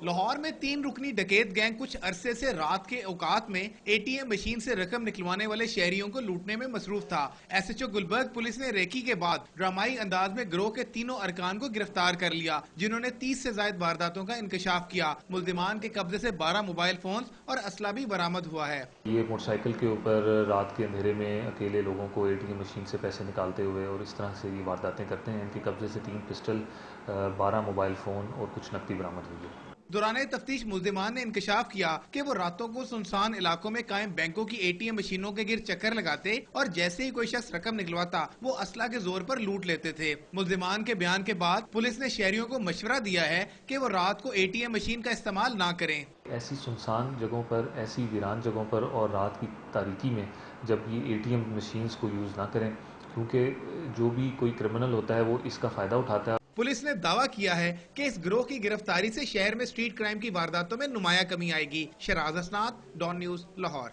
लाहौर में 3 रुकनी डकैत गैंग कुछ अरसे से रात के औकात में एटीएम मशीन से रकम निकलवाने वाले शहरियों को लूटने में मसरूफ था। एसएचओ गुलबर्ग पुलिस ने रेकी के बाद ड्रामाई अंदाज में गिरोह के तीनों अरकान को गिरफ्तार कर लिया, जिन्होंने 30 से ज्यादा वारदातों का इंकशाफ किया। मुल्जिमान के कब्जे से 12 मोबाइल फोन और असला भी बरामद हुआ है। ये मोटरसाइकिल के ऊपर रात के अंधेरे में अकेले लोगों को एटीएम मशीन से पैसे निकालते हुए और इस तरह से ये वारदातें करते हैं। इनके कब्जे से 3 पिस्टल, 12 मोबाइल फोन और कुछ नकदी बरामद हुई है। दौरान तफ्तीश मुल्जिमान ने इंकशाफ किया कि वो रातों को सुनसान इलाकों में कायम बैंकों की एटीएम मशीनों के गिर चक्कर लगाते और जैसे ही कोई शख्स रकम निकलवाता वो असला के जोर पर लूट लेते थे। मुल्जिमान के बयान के बाद पुलिस ने शहरियों को मशवरा दिया है कि वो रात को एटीएम मशीन का इस्तेमाल ना करें। ऐसी सुनसान जगहों पर, ऐसी वीरान जगहों पर और रात की तारीकी में जब ये एटीएम मशीन्स को यूज़ ना करें, क्योंकि जो भी कोई क्रिमिनल होता है वो इसका फ़ायदा उठाता है। पुलिस ने दावा किया है कि इस गिरोह की गिरफ्तारी से शहर में स्ट्रीट क्राइम की वारदातों में नुमाया कमी आएगी। Sharaj असनाद, don news, Lahore.